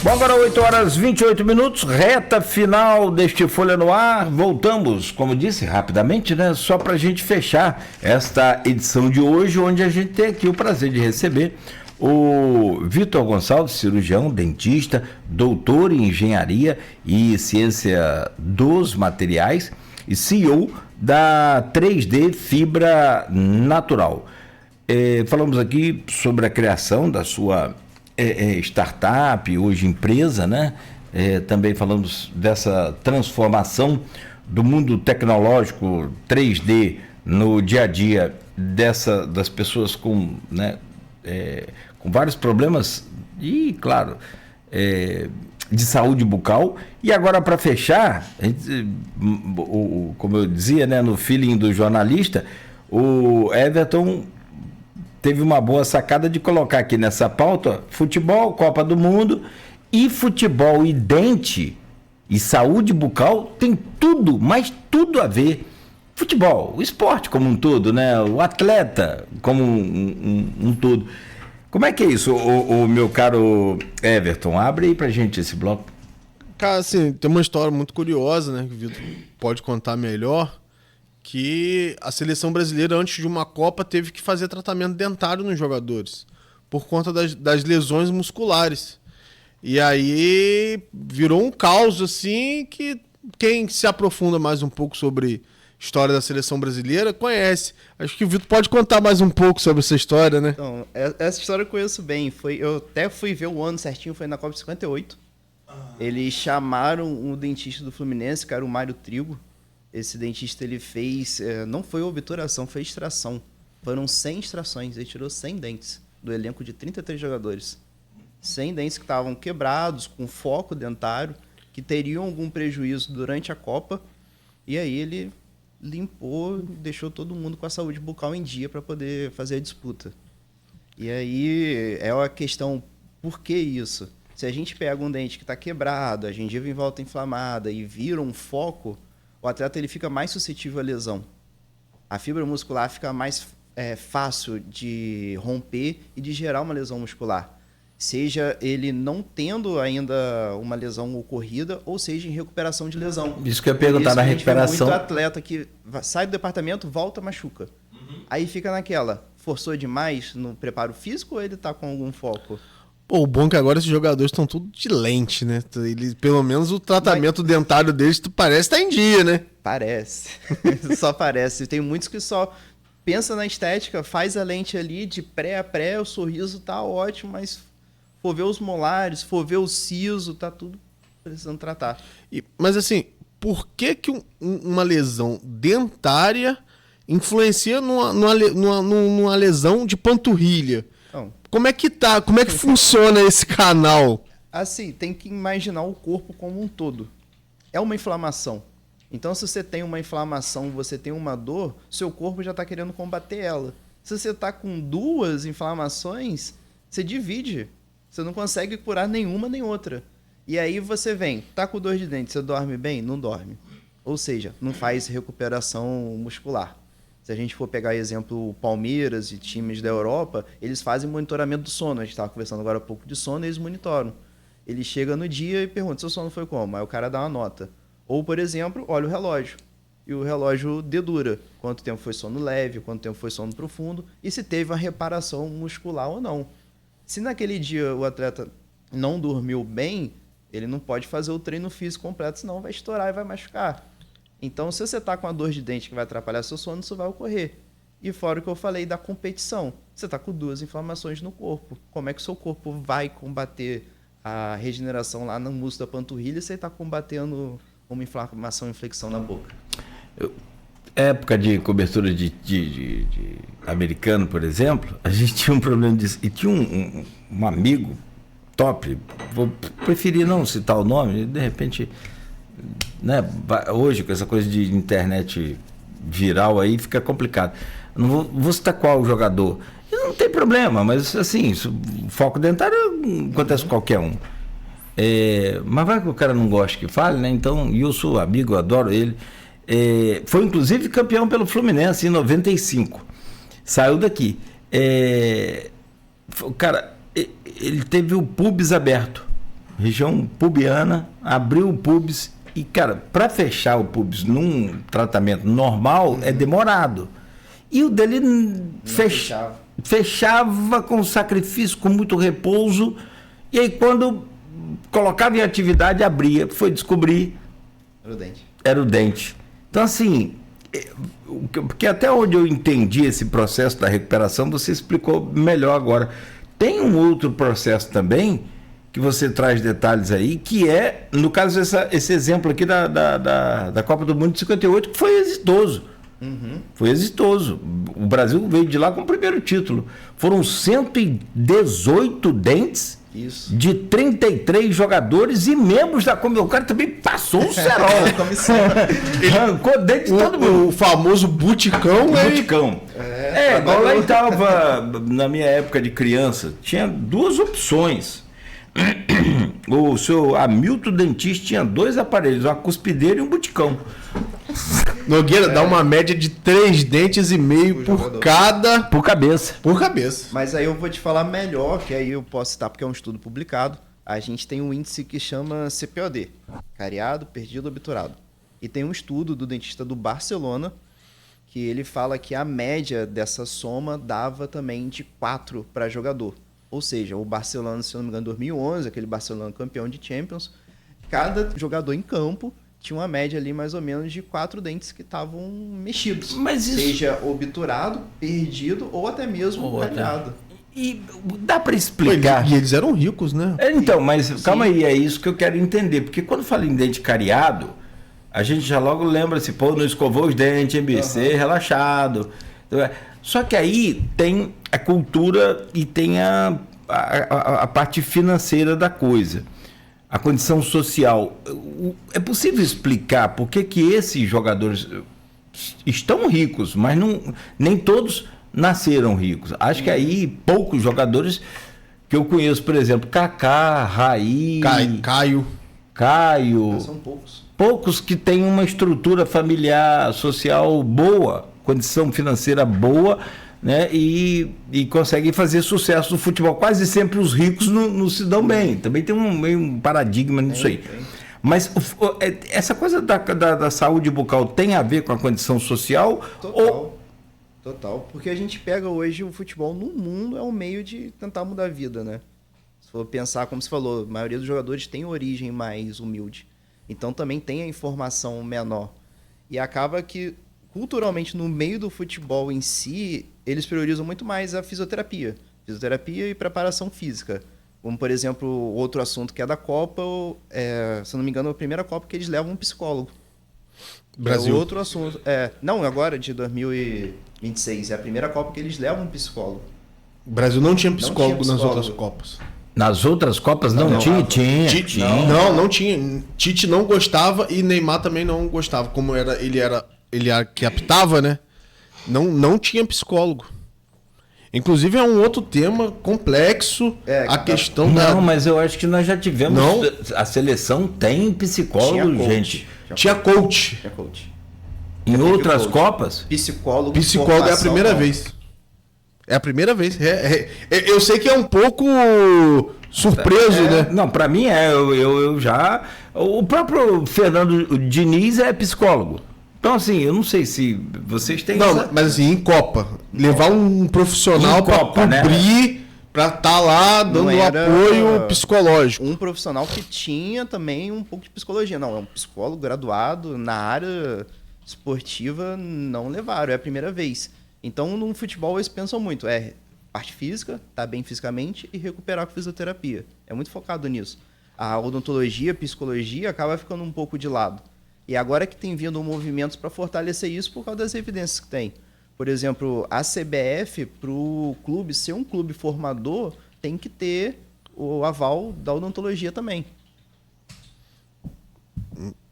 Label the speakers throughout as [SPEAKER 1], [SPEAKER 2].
[SPEAKER 1] Bom, agora 8 horas 28 minutos, reta final deste Folha no Ar. Voltamos, como disse, rapidamente, né? Só para a gente fechar esta edição de hoje, onde a gente tem aqui o prazer de receber o Vitor Gonçalves, cirurgião, dentista, doutor em engenharia e ciência dos materiais e CEO da 3D Fibra Natural. Falamos aqui sobre a criação da sua startup, hoje empresa, né? Também falamos dessa transformação do mundo tecnológico 3D no dia a dia das pessoas com, né, com vários problemas e, claro, de saúde bucal. E agora, para fechar, como eu dizia, né, no feeling do jornalista, o Everton teve uma boa sacada de colocar aqui nessa pauta futebol, Copa do Mundo, e futebol e dente e saúde bucal tem tudo, mas tudo a ver. Futebol, o esporte como um todo, né? O atleta como um todo. Como é que é isso, o meu caro Everton? Abre aí pra gente esse bloco.
[SPEAKER 2] Cara, assim, tem uma história muito curiosa, né? Que o Vitor pode contar melhor. Que a seleção brasileira, antes de uma Copa, teve que fazer tratamento dentário nos jogadores, por conta das lesões musculares. E aí virou um caos, assim, que quem se aprofunda mais um pouco sobre a história da seleção brasileira conhece. Acho que o Vitor pode contar mais um pouco sobre essa história, né?
[SPEAKER 3] Então, essa história eu conheço bem. Eu até fui ver o ano certinho, foi na Copa de 58. Eles chamaram o dentista do Fluminense, que era o Mário Trigo. Esse dentista, ele fez, não foi obturação, foi extração. Foram 100 extrações, ele tirou 100 dentes do elenco de 33 jogadores. 100 dentes que estavam quebrados, com foco dentário, que teriam algum prejuízo durante a Copa. E aí ele limpou, deixou todo mundo com a saúde bucal em dia para poder fazer a disputa. E aí é a questão, por que isso? Se a gente pega um dente que está quebrado, a gengiva em volta inflamada e vira um foco, o atleta ele fica mais suscetível à lesão. A fibra muscular fica mais fácil de romper e de gerar uma lesão muscular. Seja ele não tendo ainda uma lesão ocorrida, ou seja, em recuperação de lesão.
[SPEAKER 1] Isso que eu ia perguntar na recuperação.
[SPEAKER 3] Muito atleta que sai do departamento, volta, machuca. Aí fica naquela, forçou demais no preparo físico ou ele está com algum foco?
[SPEAKER 2] Pô, o bom é que agora esses jogadores estão tudo de lente, né? Eles, pelo menos o tratamento dentário deles parece estar em dia, né?
[SPEAKER 3] Parece. Só parece. Tem muitos que só pensa na estética, faz a lente ali de pré a pré, o sorriso tá ótimo, mas for ver os molares, for ver o siso, tá tudo precisando tratar.
[SPEAKER 2] Mas assim, por que uma lesão dentária influencia numa lesão de panturrilha?
[SPEAKER 3] Não.
[SPEAKER 2] Como é que tá? Como é que funciona esse canal?
[SPEAKER 3] Assim, tem que imaginar o corpo como um todo. É uma inflamação. Então, se você tem uma inflamação, você tem uma dor, seu corpo já está querendo combater ela. Se você está com duas inflamações, você divide. Você não consegue curar nenhuma nem outra. E aí você vem, tá com dor de dente, você dorme bem? Não dorme. Ou seja, não faz recuperação muscular. Se a gente for pegar exemplo Palmeiras e times da Europa, eles fazem monitoramento do sono. A gente estava conversando agora há pouco de sono e eles monitoram. Ele chega no dia e pergunta, seu sono foi como? Aí o cara dá uma nota. Ou, por exemplo, olha o relógio. E o relógio dedura. Quanto tempo foi sono leve, quanto tempo foi sono profundo e se teve uma reparação muscular ou não. Se naquele dia o atleta não dormiu bem, ele não pode fazer o treino físico completo, senão vai estourar e vai machucar. Então, se você está com uma dor de dente que vai atrapalhar seu sono, isso vai ocorrer. E fora o que eu falei da competição. Você está com duas inflamações no corpo. Como é que o seu corpo vai combater a regeneração lá no músculo da panturrilha se você está combatendo uma inflamação, inflexão na boca?
[SPEAKER 1] Época de cobertura de americano, por exemplo, a gente tinha um problema disso. E tinha um amigo top, vou preferir não citar o nome, de repente... Né? Hoje, com essa coisa de internet viral aí, fica complicado. Não vou citar qual jogador. E não tem problema, mas assim, foco dentário acontece com qualquer um. Mas vai que o cara não gosta que fale, né? Então, e eu sou amigo, eu adoro ele. Foi inclusive campeão pelo Fluminense em 95. Saiu daqui. O cara, ele teve o pubis aberto. região pubiana, abriu o pubis e, cara, para fechar o pubis num tratamento normal é demorado. E o dele fechava com sacrifício, com muito repouso, e aí quando colocava em atividade, abria, foi descobrir... Era o dente. Então, assim, porque até onde eu entendi esse processo da recuperação, você explicou melhor agora. Tem um outro processo também, que você traz detalhes aí, que é, no caso, esse exemplo aqui da Copa do Mundo de 58, que foi exitoso. Foi exitoso. O Brasil veio de lá com o primeiro título. Foram 118 dentes de 33 jogadores e membros da comissão. O cara também passou o cerol. Arrancou dente de todo mundo.
[SPEAKER 2] O famoso buticão.
[SPEAKER 1] Buticão. Igual lá estava, na minha época de criança, tinha duas opções. O seu Hamilton Dentista tinha 2 aparelhos, uma cuspideira e um buticão.
[SPEAKER 2] Nogueira dá uma média de 3,5 dentes por cada...
[SPEAKER 1] Por cabeça.
[SPEAKER 2] Por cabeça.
[SPEAKER 3] Mas aí eu vou te falar melhor, que aí eu posso citar, porque é um estudo publicado. A gente tem um índice que chama CPOD, cariado, perdido, obturado. E tem um estudo do dentista do Barcelona, que ele fala que a média dessa soma dava também de 4 para jogador. Ou seja, o Barcelona, se eu não me engano, em 2011, aquele Barcelona campeão de Champions, cada jogador em campo tinha uma média ali mais ou menos de 4 dentes que estavam mexidos.
[SPEAKER 1] Mas isso...
[SPEAKER 3] Seja obturado, perdido ou até mesmo cariado.
[SPEAKER 1] E dá para explicar.
[SPEAKER 2] E eles eram ricos, né?
[SPEAKER 1] Então, mas calma aí, é isso que eu quero entender. Porque quando fala em dente cariado, a gente já logo lembra assim, pô, não escovou os dentes, MBC, relaxado. Só que aí tem a cultura e tem a parte financeira da coisa. A condição social. É possível explicar por que esses jogadores estão ricos, mas nem todos nasceram ricos. Acho que aí poucos jogadores que eu conheço, por exemplo, Kaká, Raí,
[SPEAKER 2] Caio.
[SPEAKER 3] São poucos.
[SPEAKER 1] Poucos que têm uma estrutura familiar, social boa, condição financeira boa, né? E conseguem fazer sucesso no futebol. Quase sempre os ricos não se dão bem. Também tem um paradigma nisso aí. Mas essa coisa da saúde bucal tem a ver com a condição social?
[SPEAKER 3] Total. Porque a gente pega hoje o futebol no mundo é um meio de tentar mudar a vida, né? Se for pensar, como você falou, a maioria dos jogadores tem origem mais humilde. Então também tem a informação menor. E acaba que, culturalmente, no meio do futebol em si, eles priorizam muito mais a fisioterapia. Fisioterapia e preparação física. Como, por exemplo, outro assunto que é da Copa, se eu não me engano, é a primeira Copa que eles levam um psicólogo.
[SPEAKER 2] Brasil.
[SPEAKER 3] É outro assunto. Não, agora de 2026. É a primeira Copa que eles levam um psicólogo.
[SPEAKER 2] O Brasil não tinha psicólogo nas outras Copas.
[SPEAKER 1] Nas outras Copas não tinha? Tinha.
[SPEAKER 2] Não tinha. Tite não gostava e Neymar também não gostava. Como ele era que apitava, né? Não tinha psicólogo. Inclusive é um outro tema complexo, a questão
[SPEAKER 1] Não, mas eu acho que nós já tivemos...
[SPEAKER 2] Não.
[SPEAKER 1] A seleção tem psicólogo, gente.
[SPEAKER 2] Tinha coach.
[SPEAKER 1] Em outras Copas?
[SPEAKER 3] Psicólogo
[SPEAKER 2] É a primeira vez. É a primeira vez. Eu sei que é um pouco surpreso, né?
[SPEAKER 1] Não, pra mim eu já... O próprio Fernando Diniz é psicólogo. Então, assim, eu não sei se vocês têm...
[SPEAKER 2] Não, mas assim, em Copa. Levar um profissional para cobrir, né? Para estar lá dando apoio psicológico.
[SPEAKER 3] Um profissional que tinha também um pouco de psicologia. Não, é um psicólogo graduado na área esportiva, não levaram, é a primeira vez. Então, no futebol, eles pensam muito. Parte física, tá bem fisicamente, e recuperar com fisioterapia. É muito focado nisso. A odontologia, a psicologia, acaba ficando um pouco de lado. E agora que tem vindo movimentos para fortalecer isso por causa das evidências que tem. Por exemplo, a CBF, para o clube ser um clube formador, tem que ter o aval da odontologia também.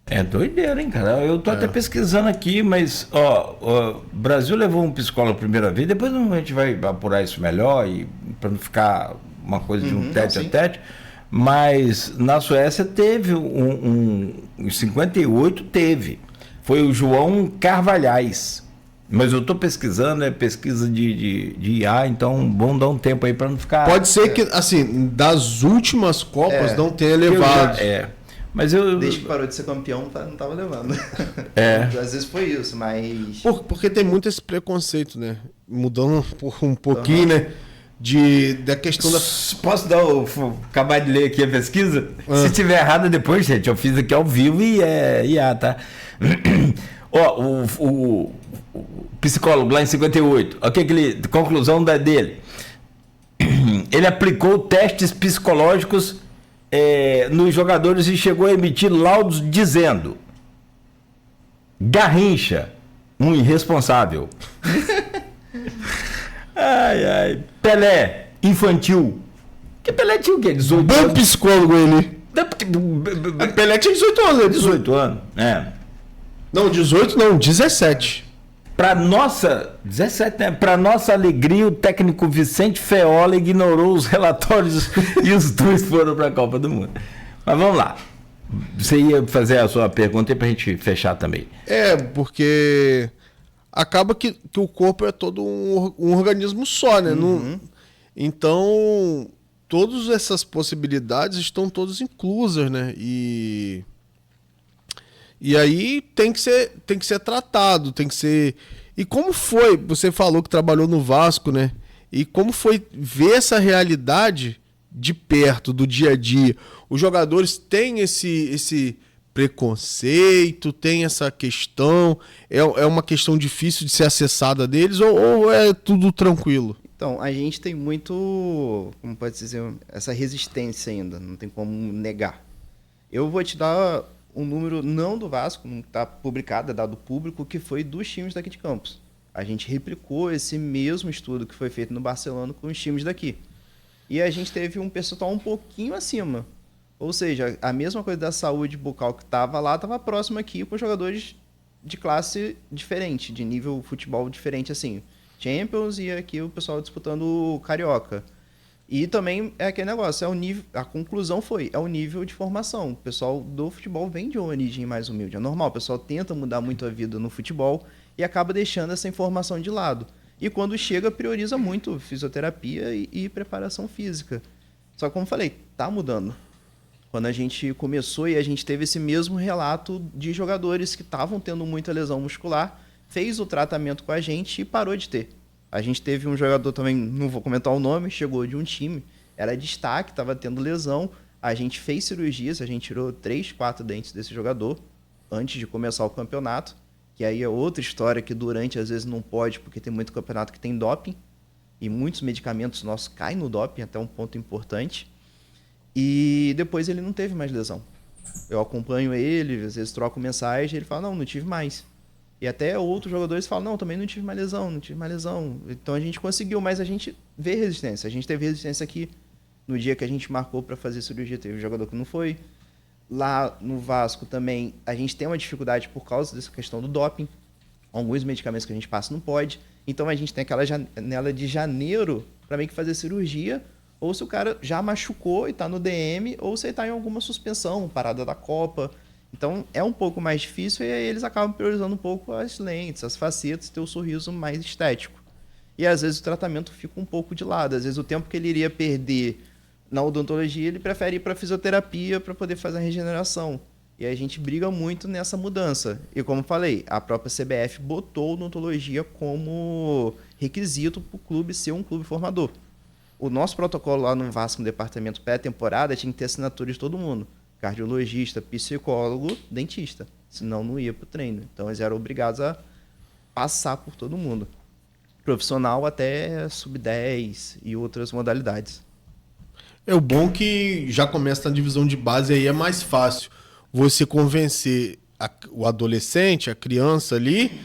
[SPEAKER 1] É doideira, hein, cara? Eu tô até pesquisando aqui, mas, o Brasil levou um psicólogo a primeira vez, depois a gente vai apurar isso melhor, para não ficar uma coisa de um tete a tete. Mas na Suécia teve em 58 teve. Foi o João Carvalhais. Mas eu tô pesquisando, é pesquisa de IA, então vamos dar um tempo aí para não ficar...
[SPEAKER 2] Pode ser que, assim, das últimas Copas não tenha levado.
[SPEAKER 1] Mas eu...
[SPEAKER 3] Desde que parou de ser campeão, não tava levando. Às vezes foi isso, mas...
[SPEAKER 2] Porque tem muito esse preconceito, né? Mudando um pouquinho, né? Da questão da...
[SPEAKER 1] Posso acabar de ler aqui a pesquisa? Se tiver errada depois, gente, eu fiz aqui ao vivo e é IA, tá? Ó, o psicólogo lá em 58, conclusão dele. Ele aplicou testes psicológicos nos jogadores e chegou a emitir laudos dizendo: Garrincha, um irresponsável. Ai. Pelé, infantil. Que Pelé tinha o quê? 18
[SPEAKER 2] Bom
[SPEAKER 1] anos?
[SPEAKER 2] psicólogo ele.
[SPEAKER 1] Pelé tinha 18 anos. 18 anos,
[SPEAKER 2] Não, 18 não, 17.
[SPEAKER 1] Para nossa 17, né? Para nossa alegria, o técnico Vicente Feola ignorou os relatórios e os dois foram para a Copa do Mundo. Mas vamos lá. Você ia fazer a sua pergunta para a gente fechar também.
[SPEAKER 2] Porque acaba que o corpo é todo um organismo só, né? Então, todas essas possibilidades estão todas inclusas, né? E aí tem que ser tratado, tem que ser... E como foi? Você falou que trabalhou no Vasco, né? E como foi ver essa realidade de perto, do dia a dia? Os jogadores têm esse preconceito, tem essa questão? É uma questão difícil de ser acessada deles ou é tudo tranquilo?
[SPEAKER 3] Então, a gente tem muito, como pode dizer, essa resistência ainda, não tem como negar. Eu vou te dar um número não do Vasco, não está publicado, é dado público, que foi dos times daqui de Campos. A gente replicou esse mesmo estudo que foi feito no Barcelona com os times daqui. E a gente teve um percentual um pouquinho acima. Ou seja, a mesma coisa da saúde bucal que estava lá, estava próximo aqui com jogadores de classe diferente, de nível futebol diferente, assim. Champions e aqui o pessoal disputando o Carioca. E também é aquele negócio, a conclusão é o nível de formação. O pessoal do futebol vem de uma origem mais humilde. É normal, o pessoal tenta mudar muito a vida no futebol e acaba deixando essa informação de lado. E quando chega, prioriza muito fisioterapia e preparação física. Só que, como falei, tá mudando. Quando a gente começou e a gente teve esse mesmo relato de jogadores que estavam tendo muita lesão muscular, fez o tratamento com a gente e parou de ter. A gente teve um jogador também, não vou comentar o nome, chegou de um time, era destaque, estava tendo lesão. A gente fez cirurgias, a gente tirou 3, 4 dentes desse jogador antes de começar o campeonato. Que aí é outra história que durante, às vezes, não pode, porque tem muito campeonato que tem doping. E muitos medicamentos nossos caem no doping, até um ponto importante. E depois ele não teve mais lesão. Eu acompanho ele, às vezes troco mensagem, ele fala, não tive mais. E até outros jogadores falam, não, também não tive mais lesão. Então a gente conseguiu, mas a gente vê resistência. A gente teve resistência aqui no dia que a gente marcou para fazer cirurgia, teve um jogador que não foi. Lá no Vasco também a gente tem uma dificuldade por causa dessa questão do doping. Alguns medicamentos que a gente passa não pode. Então a gente tem aquela janela de janeiro para meio que fazer cirurgia, ou se o cara já machucou e está no DM, ou se ele está em alguma suspensão, parada da Copa. Então é um pouco mais difícil e aí eles acabam priorizando um pouco as lentes, as facetas, ter o sorriso mais estético. E às vezes o tratamento fica um pouco de lado. Às vezes o tempo que ele iria perder na odontologia, ele prefere ir para fisioterapia para poder fazer a regeneração. E a gente briga muito nessa mudança. E como falei, a própria CBF botou a odontologia como requisito para o clube ser um clube formador. O nosso protocolo lá no Vasco, no departamento pré-temporada, tinha que ter assinatura de todo mundo. Cardiologista, psicólogo, dentista. Senão não ia para o treino. Então eles eram obrigados a passar por todo mundo. Profissional até sub-10 e outras modalidades.
[SPEAKER 2] É o bom que já começa na divisão de base, aí é mais fácil você convencer o adolescente, a criança ali,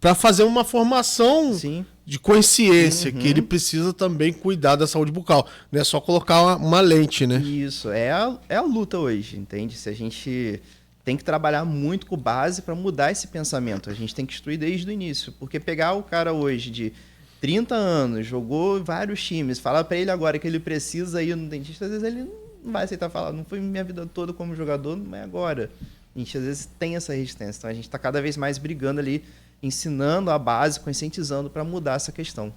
[SPEAKER 2] para fazer uma formação
[SPEAKER 3] Sim.
[SPEAKER 2] de consciência, que ele precisa também cuidar da saúde bucal. Não é só colocar uma lente, né?
[SPEAKER 3] Isso, é a luta hoje, entende? Se a gente tem que trabalhar muito com base para mudar esse pensamento. A gente tem que instruir desde o início, porque pegar o cara hoje de 30 anos, jogou vários times, falar para ele agora que ele precisa ir no dentista, às vezes ele não vai aceitar falar, não foi minha vida toda como jogador, não é agora. A gente às vezes tem essa resistência, então a gente está cada vez mais brigando ali ensinando a base, conscientizando para mudar essa questão.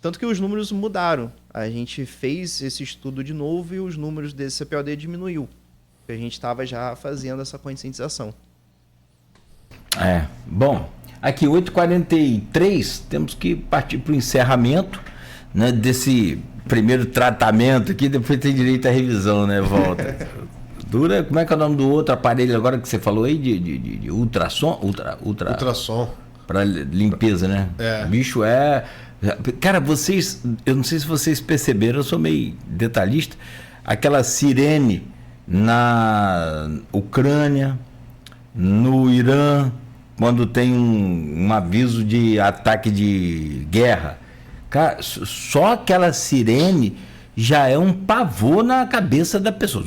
[SPEAKER 3] Tanto que os números mudaram. A gente fez esse estudo de novo e os números desse CPOD diminuiu. Porque a gente estava já fazendo essa conscientização.
[SPEAKER 1] Bom, aqui 8h43, temos que partir para o encerramento, né, desse primeiro tratamento aqui, depois tem direito à revisão, né, volta. Dura, como é que é o nome do outro aparelho agora que você falou aí, de ultrassom?
[SPEAKER 2] Ultrassom.
[SPEAKER 1] Para limpeza, né? Bicho Cara, vocês, eu não sei se vocês perceberam, eu sou meio detalhista, aquela sirene na Ucrânia, no Irã, quando tem um aviso de ataque de guerra. Cara, só aquela sirene já é um pavor na cabeça da pessoa.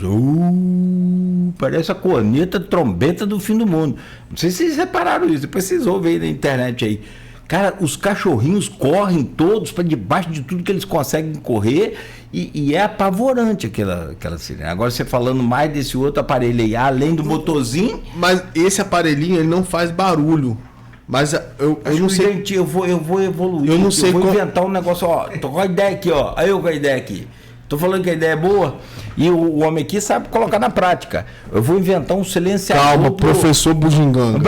[SPEAKER 1] Parece a corneta, trombeta do fim do mundo. Não sei se vocês repararam isso, depois vocês ouvem aí na internet aí. Cara, os cachorrinhos correm todos para debaixo de tudo que eles conseguem correr e é apavorante aquela sirene. Agora você falando mais desse outro aparelho aí, além do motorzinho...
[SPEAKER 2] Mas esse aparelhinho, ele não faz barulho. Mas eu não sei...
[SPEAKER 1] Gente, eu vou evoluir.
[SPEAKER 2] Eu não sei
[SPEAKER 1] eu vou inventar um negócio, ó. Tô com a ideia aqui, ó. Aí eu com a ideia aqui. Tô falando que a ideia é boa e o homem aqui sabe colocar na prática. Eu vou inventar um silenciador.
[SPEAKER 2] Calma, professor Bugiganga.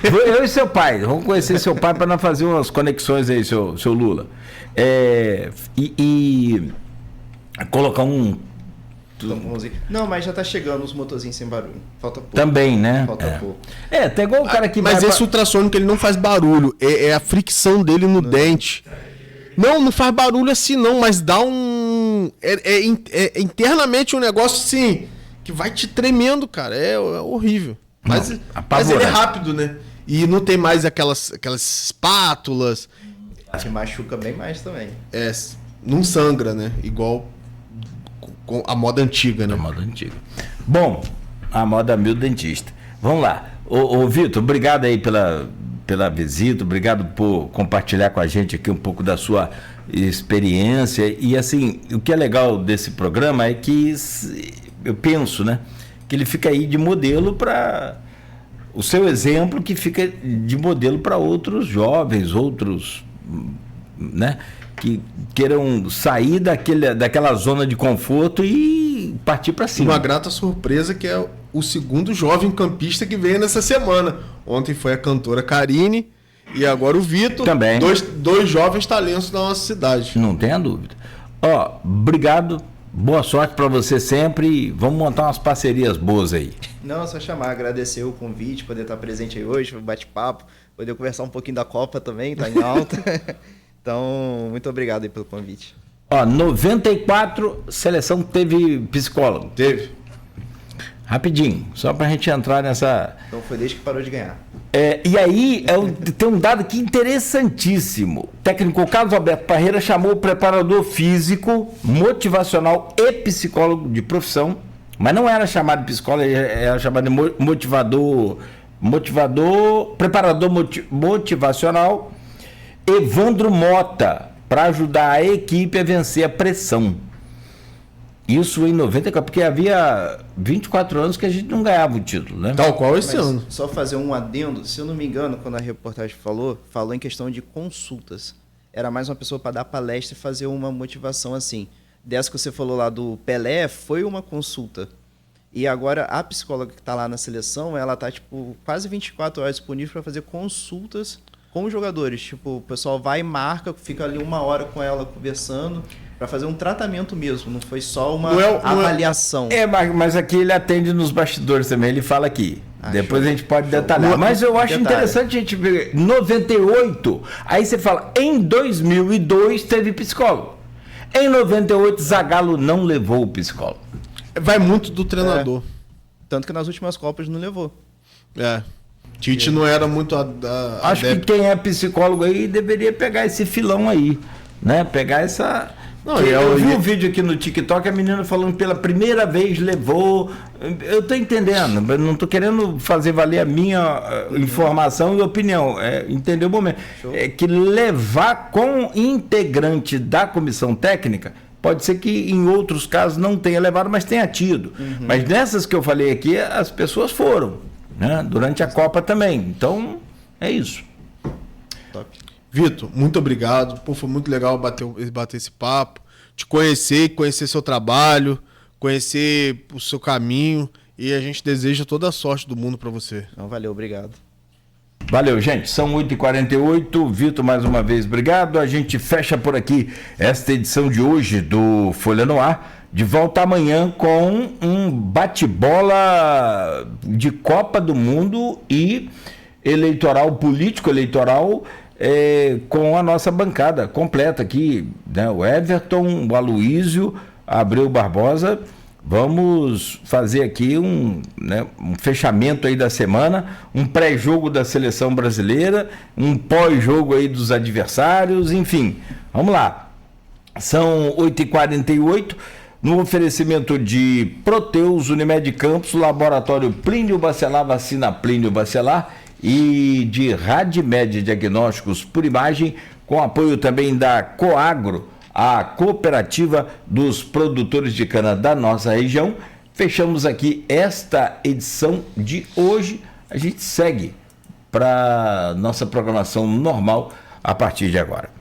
[SPEAKER 1] Eu e seu pai, vamos conhecer seu pai para nós fazer umas conexões aí, seu Lula. E colocar um...
[SPEAKER 3] Não, mas já tá chegando os motorzinhos sem barulho. Falta pouco.
[SPEAKER 1] Também, né?
[SPEAKER 3] Falta pouco.
[SPEAKER 1] Tá igual o cara que
[SPEAKER 2] Mas esse ultrassônico, ele não faz barulho. É a fricção dele no dente. Não faz barulho assim não, mas dá um... internamente um negócio assim, que vai te tremendo, cara. É horrível. Mas ele é rápido, né? E não tem mais aquelas espátulas.
[SPEAKER 3] Te machuca bem mais também.
[SPEAKER 2] Não sangra, né? Igual com a moda antiga, né?
[SPEAKER 1] A moda antiga. Bom, a moda mil dentista. Vamos lá. Ô Vitor, obrigado aí pela visita, obrigado por compartilhar com a gente aqui um pouco da sua experiência. E assim, o que é legal desse programa é que eu penso, né, que ele fica aí de modelo para o seu exemplo, que fica de modelo para outros jovens, outros, né, que queiram sair daquela zona de conforto e partir para cima.
[SPEAKER 2] Uma grata surpresa que é o segundo jovem campista que veio nessa semana. Ontem foi a cantora Karine e agora o Vitor.
[SPEAKER 1] Também.
[SPEAKER 2] Dois jovens talentos da nossa cidade.
[SPEAKER 1] Não tenha dúvida. Obrigado, boa sorte para você sempre. Vamos montar umas parcerias boas aí.
[SPEAKER 3] Não, só chamar, agradecer o convite, poder estar presente aí hoje, bate-papo, poder conversar um pouquinho da Copa também, tá em alta. Então, muito obrigado aí pelo convite.
[SPEAKER 1] 94, seleção teve psicólogo.
[SPEAKER 2] Teve.
[SPEAKER 1] Rapidinho, só pra gente entrar nessa...
[SPEAKER 3] Então foi desde que parou de ganhar.
[SPEAKER 1] E aí, tem um dado aqui interessantíssimo. O técnico Carlos Alberto Parreira chamou o preparador físico, motivacional e psicólogo de profissão, mas não era chamado de psicólogo, era chamado de preparador motivacional, Evandro Mota, para ajudar a equipe a vencer a pressão. Isso em 94, porque havia 24 anos que a gente não ganhava o título, né?
[SPEAKER 2] Tal qual esse ano.
[SPEAKER 3] Só fazer um adendo, se eu não me engano, quando a reportagem falou em questão de consultas. Era mais uma pessoa para dar palestra e fazer uma motivação assim. Dessa que você falou lá do Pelé, foi uma consulta. E agora a psicóloga que está lá na seleção, ela está tipo, quase 24 horas disponível para fazer consultas com os jogadores. Tipo, o pessoal vai e marca, fica ali 1 hora com ela conversando, para fazer um tratamento mesmo, não foi só uma avaliação.
[SPEAKER 1] Mas aqui ele atende nos bastidores também, ele fala aqui. Depois a gente pode detalhar. Mas eu acho interessante a gente ver, 98, aí você fala, em 2002 teve psicólogo. Em 98, Zagallo não levou o psicólogo.
[SPEAKER 2] Vai muito do treinador.
[SPEAKER 3] Tanto que nas últimas Copas não levou.
[SPEAKER 2] Tite não era muito
[SPEAKER 1] acho que quem é psicólogo aí deveria pegar esse filão aí, né? Pegar essa... eu vi um vídeo aqui no TikTok, a menina falando pela primeira vez levou. Eu tô entendendo, não tô querendo fazer valer a minha informação e opinião. Entender o momento. É que levar com integrante da comissão técnica, pode ser que em outros casos não tenha levado, mas tenha tido. Mas nessas que eu falei aqui, as pessoas foram, né? Durante a Copa também. Então, é isso.
[SPEAKER 3] Top.
[SPEAKER 2] Vitor, muito obrigado. Pô, foi muito legal bater esse papo, te conhecer seu trabalho, conhecer o seu caminho, e a gente deseja toda a sorte do mundo para você.
[SPEAKER 3] Então, valeu, obrigado.
[SPEAKER 1] Valeu, gente. São 8h48. Vitor, mais uma vez, obrigado. A gente fecha por aqui esta edição de hoje do Folha no Ar. De volta amanhã com um bate-bola de Copa do Mundo e eleitoral, político eleitoral, com a nossa bancada completa aqui, né? O Everton, o Aloísio, Abreu Barbosa. Vamos fazer aqui um fechamento aí da semana, um pré-jogo da seleção brasileira, um pós-jogo aí dos adversários, enfim. Vamos lá. São 8h48. No oferecimento de Proteus, Unimed Campos, Laboratório Plínio Bacelar, Vacina Plínio Bacelar e de Radmed Diagnósticos por Imagem, com apoio também da Coagro, a cooperativa dos produtores de cana da nossa região. Fechamos aqui esta edição de hoje. A gente segue para nossa programação normal a partir de agora.